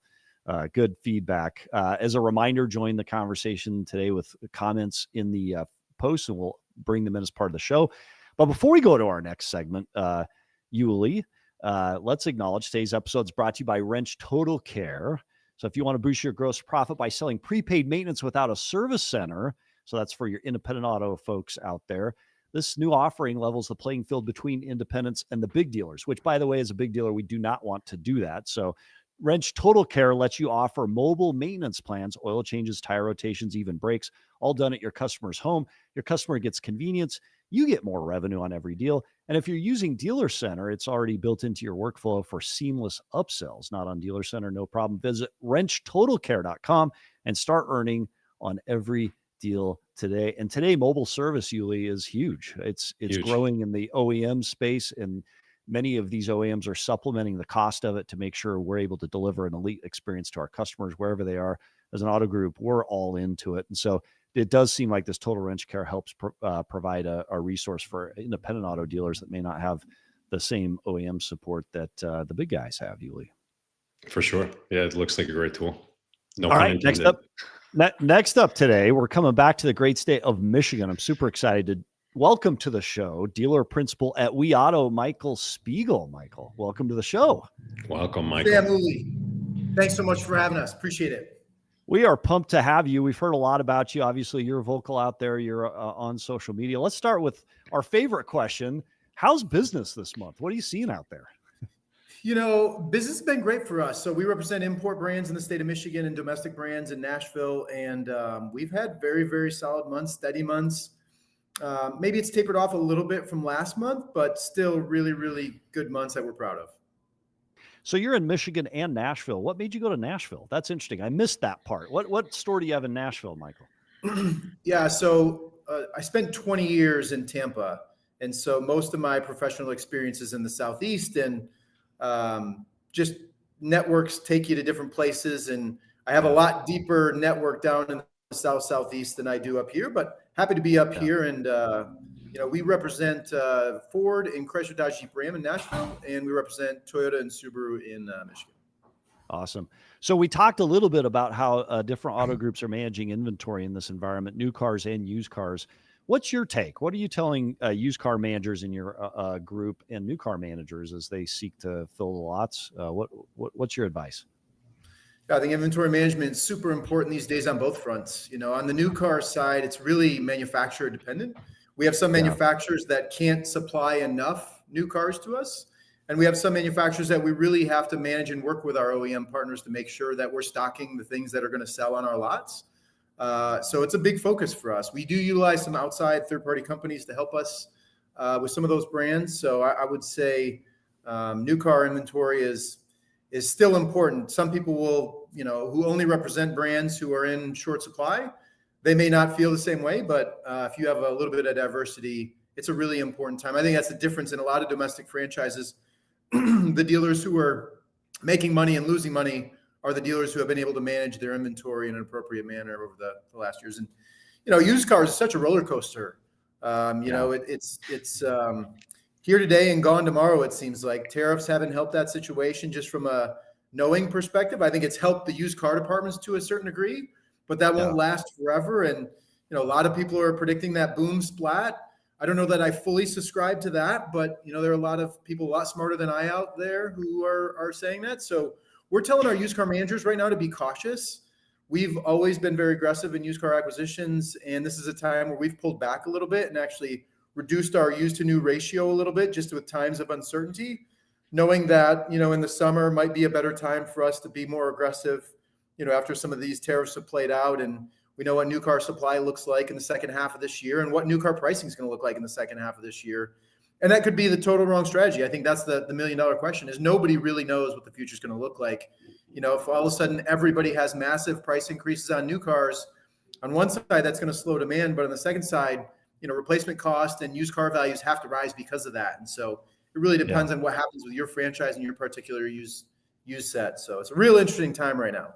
good feedback. As a reminder, join the conversation today with comments in the post, and we'll bring them in as part of the show. But before we go to our next segment, Yuli, let's acknowledge today's episode is brought to you by Wrench Total Care. So if you want to boost your gross profit by selling prepaid maintenance without a service center, so that's for your independent auto folks out there, this new offering levels the playing field between independents and the big dealers, which, by the way, as a big dealer, we do not want to do that. So Wrench Total Care lets you offer mobile maintenance plans, oil changes, tire rotations, even brakes, all done at your customer's home. Your customer gets convenience. You get more revenue on every deal. And if you're using Dealer Center, it's already built into your workflow for seamless upsells. Not on Dealer Center, no problem. Visit wrenchtotalcare.com and start earning on every deal today. And today, mobile service, Yuli, is huge. It's huge. Growing in the OEM space, and many of these OEMs are supplementing the cost of it to make sure we're able to deliver an elite experience to our customers wherever they are. As an auto group, we're all into it. And so it does seem like this Total Wrench Care helps provide a resource for independent auto dealers that may not have the same OEM support that the big guys have, Yuli. For sure. Yeah, it looks like a great tool. No All pun right, intended. next up today, we're coming back to the great state of Michigan. I'm super excited to welcome to the show dealer principal at We Auto, Michael Speigl. Michael, welcome to the show. Welcome, Michael. Absolutely. Thanks so much for having us. Appreciate it. We are pumped to have you. We've heard a lot about you. Obviously, you're vocal out there. You're on social media. Let's start with our favorite question. How's business this month? What are you seeing out there? You know, business has been great for us. So we represent import brands in the state of Michigan and domestic brands in Nashville. And we've had very, very solid months, steady months. Maybe it's tapered off a little bit from last month, but still really, really good months that we're proud of. So you're in Michigan and Nashville. What made you go to Nashville? That's interesting. I missed that part. What store do you have in Nashville, Michael? Yeah, so I spent 20 years in Tampa. And so most of my professional experiences in the Southeast, and just networks take you to different places. And I have a lot deeper network down in the Southeast than I do up here, but happy to be up here. And, we represent Ford and Chrysler Dodge Jeep Ram in Nashville, and we represent Toyota and Subaru in Michigan. Awesome. So we talked a little bit about how different auto groups are managing inventory in this environment, new cars and used cars. What's your take? What are you telling used car managers in your group and new car managers as they seek to fill the lots? What's your advice? I think inventory management is super important these days on both fronts. On the new car side, it's really manufacturer dependent. We have some manufacturers that can't supply enough new cars to us. And we have some manufacturers that we really have to manage and work with our OEM partners to make sure that we're stocking the things that are going to sell on our lots. So it's a big focus for us. We do utilize some outside third-party companies to help us with some of those brands. So I would say new car inventory is still important. Some people will, who only represent brands who are in short supply, they may not feel the same way. But if you have a little bit of diversity, it's a really important time. I think that's the difference in a lot of domestic franchises. The dealers who are making money and losing money are the dealers who have been able to manage their inventory in an appropriate manner over the last years. And, used cars is such a roller coaster. It's here today and gone tomorrow. It seems like tariffs haven't helped that situation just from a knowing perspective. I think it's helped the used car departments to a certain degree, but that won't last forever. And, a lot of people are predicting that boom splat. I don't know that I fully subscribe to that, but there are a lot of people a lot smarter than I out there who are saying that. So we're telling our used car managers right now to be cautious. We've always been very aggressive in used car acquisitions, and this is a time where we've pulled back a little bit and actually reduced our used to new ratio a little bit just with times of uncertainty, knowing that, in the summer might be a better time for us to be more aggressive, after some of these tariffs have played out. And we know what new car supply looks like in the second half of this year and what new car pricing is going to look like in the second half of this year. And that could be the total wrong strategy. I think that's the $1 million question is nobody really knows what the future is going to look like. If all of a sudden everybody has massive price increases on new cars, on one side, that's going to slow demand. But on the second side, replacement cost and used car values have to rise because of that. And so it really depends on what happens with your franchise and your particular use set. So it's a real interesting time right now.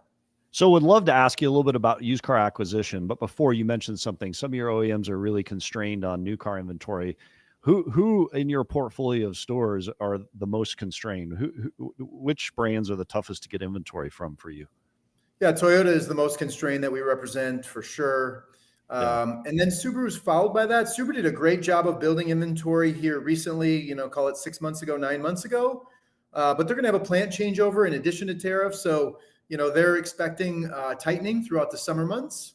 So would love to ask you a little bit about used car acquisition, but before you mentioned something, some of your OEMs are really constrained on new car inventory. Who in your portfolio of stores are the most constrained? Which brands are the toughest to get inventory from for you? Yeah, Toyota is the most constrained that we represent for sure. And then Subaru's followed by that. Subaru did a great job of building inventory here recently, call it 6 months ago, 9 months ago. But they're going to have a plant changeover in addition to tariffs. So, they're expecting tightening throughout the summer months.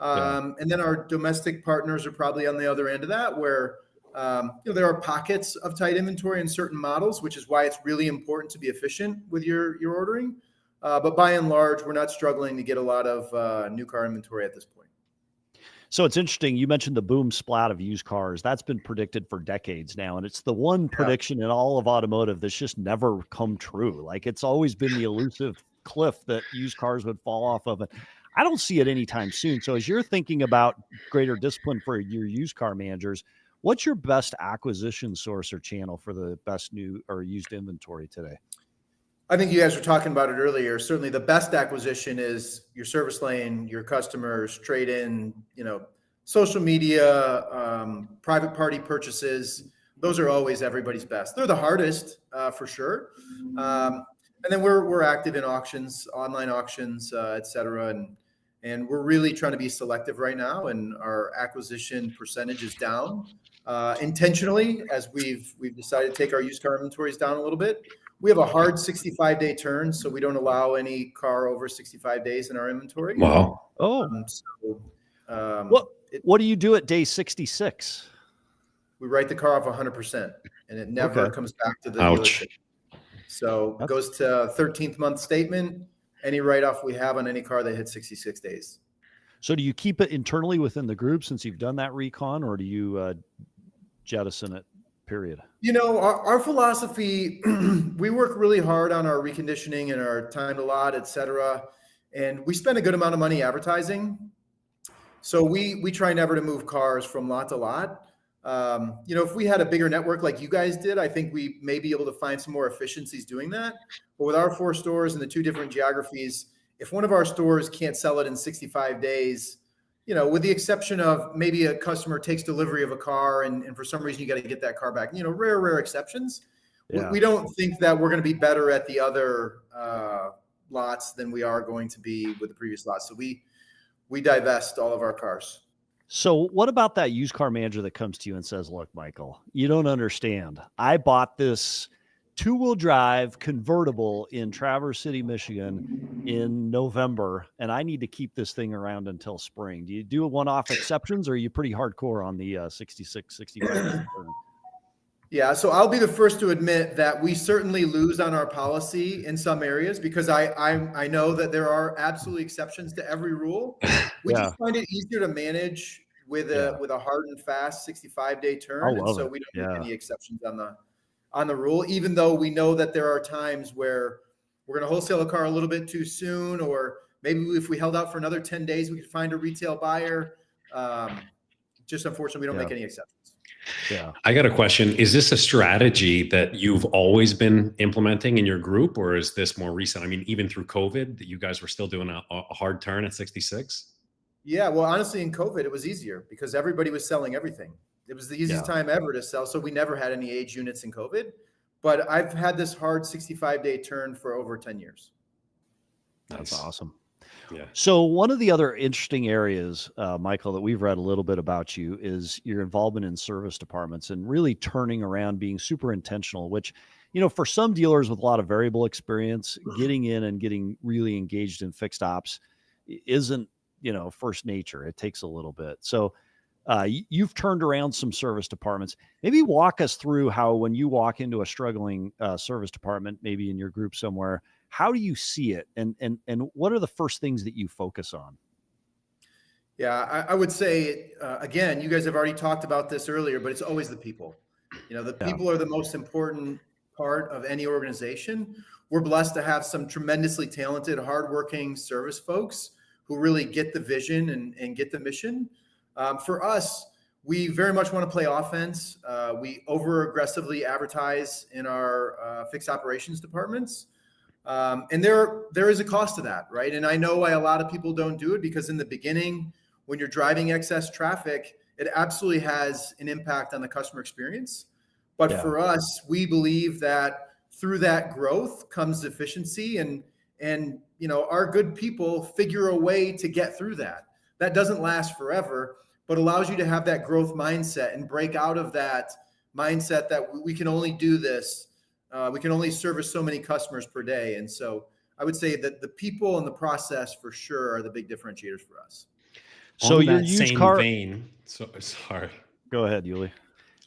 And then our domestic partners are probably on the other end of that where, there are pockets of tight inventory in certain models, which is why it's really important to be efficient with your ordering. But by and large, we're not struggling to get a lot of new car inventory at this point. So it's interesting. You mentioned the boom splat of used cars. That's been predicted for decades now. And it's the one prediction in all of automotive that's just never come true. Like it's always been the elusive cliff that used cars would fall off of. And I don't see it anytime soon. So as you're thinking about greater discipline for your used car managers, what's your best acquisition source or channel for the best new or used inventory today? I think you guys were talking about it earlier. Certainly the best acquisition is your service lane, your customers, trade-in, social media, private party purchases. Those are always everybody's best. They're the hardest for sure. And then we're active in auctions, online auctions, et cetera. And we're really trying to be selective right now. And our acquisition percentage is down intentionally as we've decided to take our used car inventories down a little bit. We have a hard 65-day turn, so we don't allow any car over 65 days in our inventory. Wow. What do you do at day 66? We write the car off 100%, and it never comes back to the dealership. So it goes to 13th month statement, any write-off we have on any car that hits 66 days. So do you keep it internally within the group since you've done that recon, or do you jettison it? Period. Our philosophy, we work really hard on our reconditioning and our time to lot, et cetera. And we spend a good amount of money advertising. So we try never to move cars from lot to lot. If we had a bigger network like you guys did, I think we may be able to find some more efficiencies doing that. But with our 4 stores and the 2 different geographies, if one of our stores can't sell it in 65 days, with the exception of maybe a customer takes delivery of a car and for some reason you got to get that car back, rare exceptions. Yeah. We don't think that we're going to be better at the other lots than we are going to be with the previous lots. So we divest all of our cars. So what about that used car manager that comes to you and says, look, Michael, you don't understand. I bought this 2-wheel drive convertible in Traverse City, Michigan in November, and I need to keep this thing around until spring. Do you do one-off exceptions or are you pretty hardcore on the 66, 65? Yeah, so I'll be the first to admit that we certainly lose on our policy in some areas because I know that there are absolutely exceptions to every rule. We Yeah. just find it easier to manage with a hard and fast 65-day turn, and love so it. we don't Yeah. make any exceptions on the rule, even though we know that there are times where we're going to wholesale a car a little bit too soon, or maybe if we held out for another 10 days, we could find a retail buyer. Just unfortunately, we don't make any exceptions. Yeah. I got a question. Is this a strategy that you've always been implementing in your group, or is this more recent? I mean, even through COVID, that you guys were still doing a hard turn at 66? Yeah, well, honestly, in COVID, it was easier because everybody was selling everything. It was the easiest time ever to sell. So we never had any age units in COVID, but I've had this hard 65-day turn for over 10 years. That's awesome. Yeah. So one of the other interesting areas, Michael, that we've read a little bit about you is your involvement in service departments and really turning around, being super intentional, which, for some dealers with a lot of variable experience, getting in and getting really engaged in fixed ops isn't, first nature. It takes a little bit. So you've turned around some service departments. Maybe walk us through how, when you walk into a struggling service department, maybe in your group somewhere, how do you see it? And what are the first things that you focus on? Yeah, I would say, again, you guys have already talked about this earlier, but it's always the people. The people are the most important part of any organization. We're blessed to have some tremendously talented, hardworking service folks who really get the vision and get the mission. For us, we very much want to play offense. We over aggressively advertise in our fixed operations departments. And there is a cost to that, right? And I know why a lot of people don't do it, because in the beginning, when you're driving excess traffic, it absolutely has an impact on the customer experience. But for us, we believe that through that growth comes efficiency, and our good people figure a way to get through that. That doesn't last forever, but allows you to have that growth mindset and break out of that mindset that we can only do this. We can only service so many customers per day. And so I would say that the people and the process for sure are the big differentiators for us. So on your that used same car vein, sorry. Go ahead, Yuli.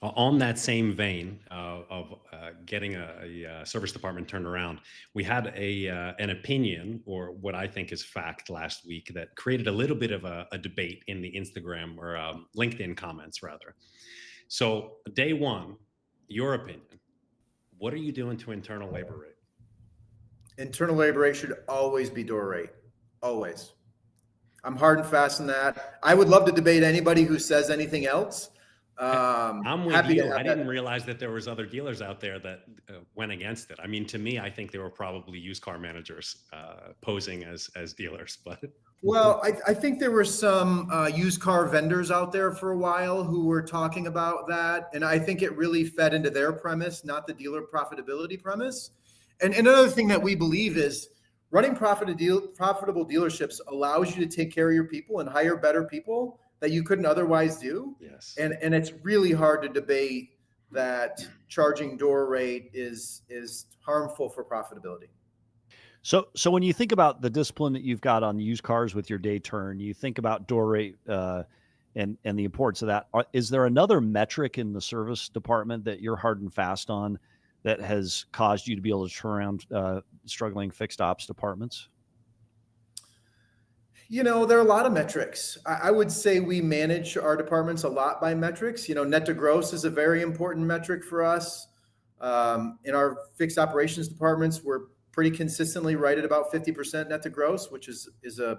On that same vein of getting a service department turned around, we had an opinion, or what I think is fact, last week that created a little bit of a debate in the Instagram or LinkedIn comments, rather. So day one, your opinion, what are you doing to internal labor rate? Internal labor rate should always be door rate, always. I'm hard and fast in that. I would love to debate anybody who says anything else. I'm with happy you. to have I didn't that. realize that there was other dealers out there that went against it. I mean, to me, I think they were probably used car managers posing as dealers. But Well, I think there were some used car vendors out there for a while who were talking about that. And I think it really fed into their premise, not the dealer profitability premise. And another thing that we believe is running profitable dealerships allows you to take care of your people and hire better people that you couldn't otherwise do. yes, And it's really hard to debate that charging door rate is harmful for profitability. So when you think about the discipline that you've got on used cars with your day turn, you think about door rate and the importance of that. Is there another metric in the service department that you're hard and fast on that has caused you to be able to turn around struggling fixed ops departments? There are a lot of metrics. I would say we manage our departments a lot by metrics. Net to gross is a very important metric for us. In our fixed operations departments, we're pretty consistently right at about 50% net to gross, which is a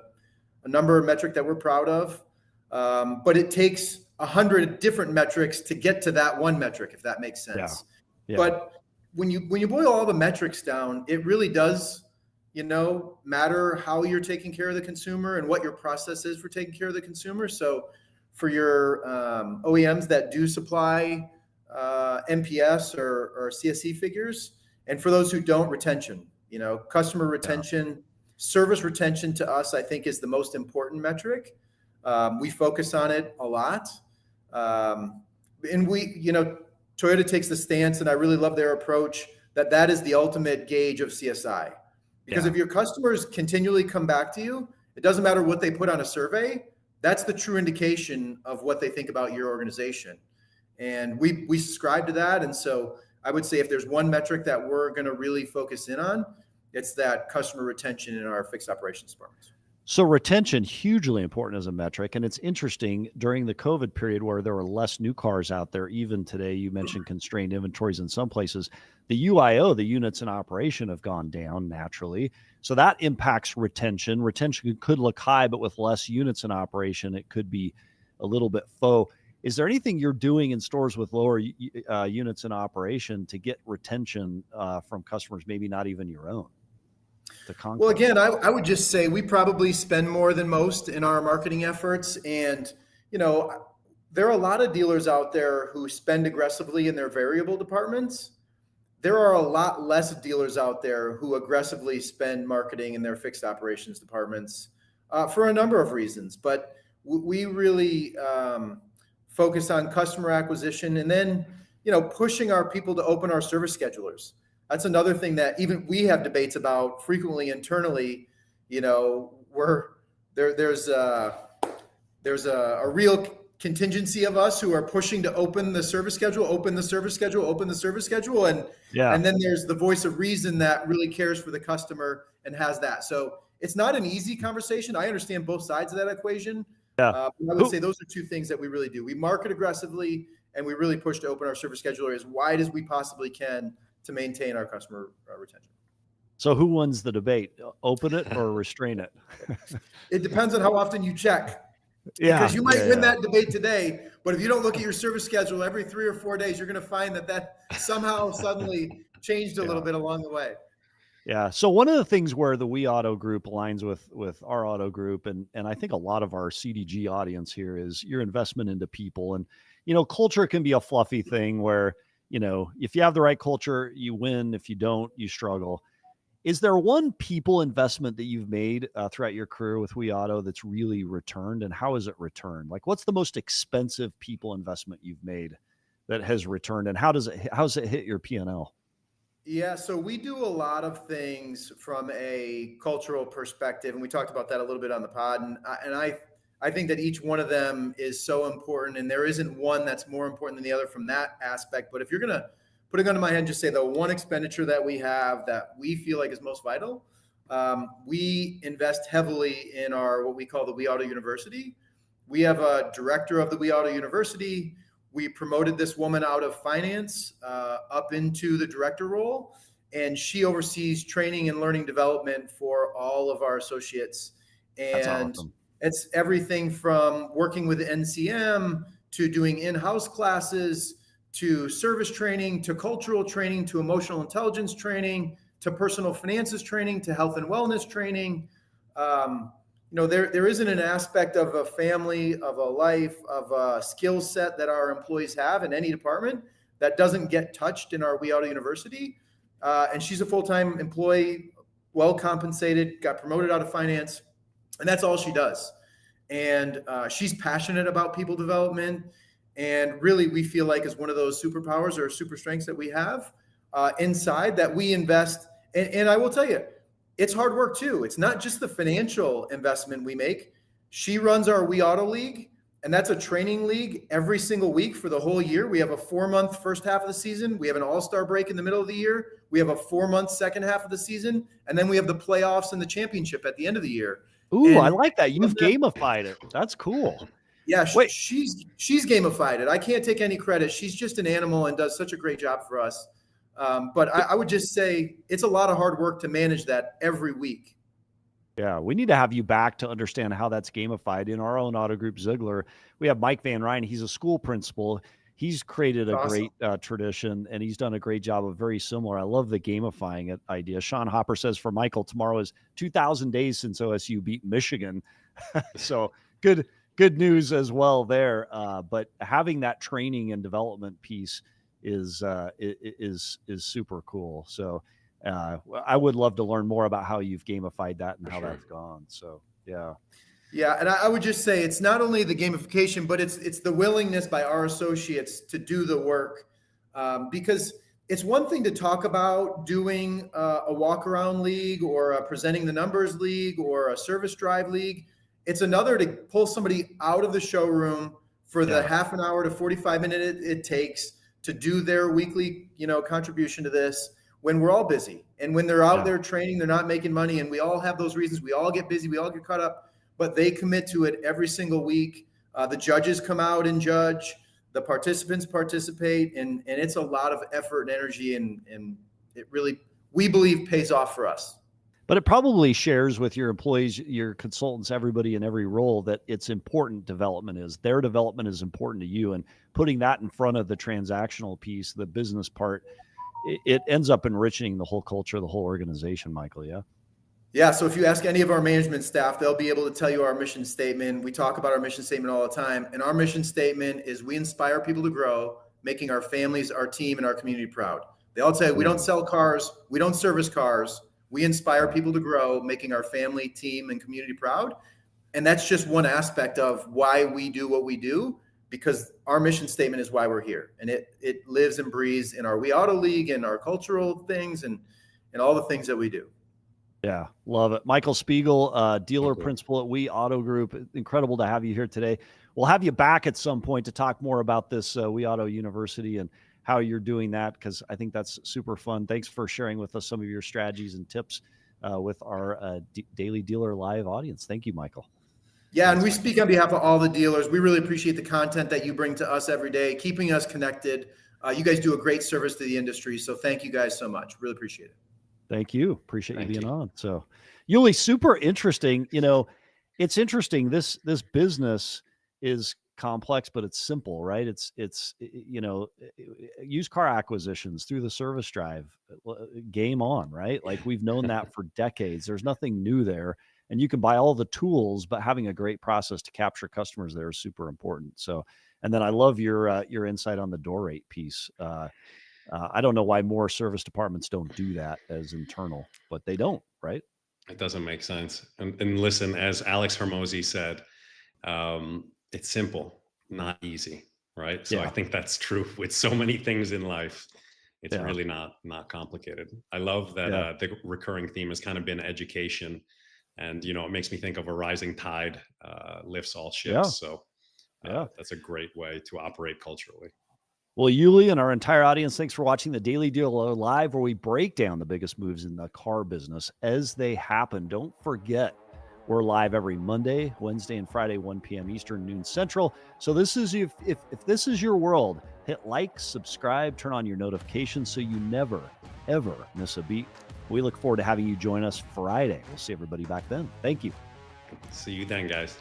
number metric that we're proud of. But it takes 100 different metrics to get to that one metric, if that makes sense. Yeah. But when you boil all the metrics down, it really does matter how you're taking care of the consumer and what your process is for taking care of the consumer. So for your OEMs that do supply NPS or CSE figures, and for those who don't, retention, customer retention, service retention to us, I think, is the most important metric. We focus on it a lot. And Toyota takes the stance, and I really love their approach, that is the ultimate gauge of CSI. Because if your customers continually come back to you, it doesn't matter what they put on a survey, that's the true indication of what they think about your organization. And we subscribe to that. And so I would say if there's one metric that we're going to really focus in on, it's that customer retention in our fixed operations departments. So retention, hugely important as a metric. And it's interesting during the COVID period where there were less new cars out there. Even today, you mentioned constrained inventories in some places. The UIO, the units in operation, have gone down naturally. So that impacts retention. Retention could look high, but with less units in operation, it could be a little bit faux. Is there anything you're doing in stores with lower units in operation to get retention from customers, maybe not even your own? Well, again, I would just say we probably spend more than most in our marketing efforts. And, there are a lot of dealers out there who spend aggressively in their variable departments. There are a lot less dealers out there who aggressively spend marketing in their fixed operations departments for a number of reasons. But we really focus on customer acquisition and then, pushing our people to open our service schedulers. That's another thing that even we have debates about frequently internally. There's a real contingency of us who are pushing to open the service schedule. And then there's the voice of reason that really cares for the customer and has that. So it's not an easy conversation. I understand both sides of that equation. Yeah. I would say those are two things that we really do. We market aggressively and we really push to open our service scheduler as wide as we possibly can to maintain our customer retention. So who wins the debate? Open it or restrain it? It depends on how often you check. Yeah, because you might win that debate today, but if you don't look at your service schedule every 3 or 4 days, you're going to find that somehow suddenly changed a little bit along the way. Yeah. So one of the things where the We Auto Group aligns with our auto group, and I think a lot of our CDG audience here, is your investment into people. And, culture can be a fluffy thing where, if you have the right culture, you win. If you don't, you struggle. Is there one people investment that you've made throughout your career with We Auto that's really returned, and how is it returned? Like, what's the most expensive people investment you've made that has returned, and how's it hit your P&L? Yeah, so we do a lot of things from a cultural perspective, and we talked about that a little bit on the pod. And I think that each one of them is so important, and there isn't one that's more important than the other from that aspect. But if you're gonna put a gun to my head and just say the one expenditure that we have that we feel like is most vital, we invest heavily in what we call the We Auto University. We have a director of the We Auto University. We promoted this woman out of finance up into the director role, and she oversees training and learning development for all of our associates. And That's awesome. It's everything from working with NCM to doing in-house classes to service training, to cultural training, to emotional intelligence training, to personal finances training, to health and wellness training. There isn't an aspect of a family, of a life, of a skill set that our employees have in any department that doesn't get touched in our We Auto University. And she's a full-time employee, well compensated, got promoted out of finance, and that's all she does. And she's passionate about people development. And really, we feel like is one of those superpowers or super strengths that we have inside that we invest. And I will tell you, it's hard work too. It's not just the financial investment we make. She runs our We Auto League, and that's a training league every single week for the whole year. We have a 4-month first half of the season. We have an all-star break in the middle of the year. We have a 4-month second half of the season. And then we have the playoffs and the championship at the end of the year. Ooh, And I like that. You've gamified it. That's cool. Yeah, Wait. she's gamified it. I can't take any credit. She's just an animal and does such a great job for us. But I would just say it's a lot of hard work to manage that every week. Yeah, we need to have you back to understand how that's gamified. In our own auto group, Ziegler, we have Mike Van Ryn. He's a school principal. He's created a great tradition, and he's done a great job of very similar. I love the gamifying it idea. Sean Hopper says for Michael, tomorrow is 2,000 days since OSU beat Michigan. So good news as well there. But having that training and development piece is super cool. So I would love to learn more about how you've gamified that and how that's gone. So yeah. Yeah, and I would just say it's not only the gamification, but it's the willingness by our associates to do the work. Because it's one thing to talk about doing a walk-around league or a presenting the numbers league or a service drive league. It's another to pull somebody out of the showroom for the half an hour to 45 minutes it takes to do their weekly, contribution to this when we're all busy. And when they're out there training, they're not making money. And we all have those reasons. We all get busy. We all get caught up, but they commit to it every single week. The judges come out and judge. The participants participate. And it's a lot of effort and energy. And it really, we believe, pays off for us. But it probably shares with your employees, your consultants, everybody in every role, that it's important their development is important to you. And putting that in front of the transactional piece, the business part, it ends up enriching the whole culture, the whole organization, Michael. Yeah. Yeah. So if you ask any of our management staff, they'll be able to tell you our mission statement. We talk about our mission statement all the time. And our mission statement is we inspire people to grow, making our families, our team, and our community proud. They all tell you we don't sell cars. We don't service cars. We inspire people to grow, making our family, team, and community proud. And that's just one aspect of why we do what we do, because our mission statement is why we're here. And it lives and breathes in our We Auto League and our cultural things and all the things that we do. Yeah, love it. Michael Speigl, dealer principal at We Auto Group. Incredible to have you here today. We'll have you back at some point to talk more about this We Auto University and how you're doing that, because I think that's super fun. Thanks for sharing with us some of your strategies and tips with our Daily Dealer Live audience. Thank you, Michael. Yeah, and we speak on behalf of all the dealers. We really appreciate the content that you bring to us every day, keeping us connected. You guys do a great service to the industry, so thank you guys so much. Really appreciate it. Thank you. Appreciate you being on. So, Yuli, super interesting. It's interesting. This business is complex, but it's simple, right? It's used car acquisitions through the service drive, game on, right? Like we've known that for decades. There's nothing new there, and you can buy all the tools, but having a great process to capture customers there is super important. So, and then I love your insight on the door rate piece. I don't know why more service departments don't do that as internal, but they don't, right? It doesn't make sense. And listen, as Alex Hermosi said, it's simple, not easy, right? So I think that's true with so many things in life. It's really not complicated. I love that the recurring theme has kind of been education, and it makes me think of a rising tide lifts all ships. So that's a great way to operate culturally. Well, Yuli and our entire audience, thanks for watching the Daily Dealer Live, where we break down the biggest moves in the car business as they happen. Don't forget, we're live every Monday, Wednesday, and Friday, 1 p.m. Eastern, noon Central. So this is if this is your world, hit like, subscribe, turn on your notifications so you never, ever miss a beat. We look forward to having you join us Friday. We'll see everybody back then. Thank you. See you then, guys.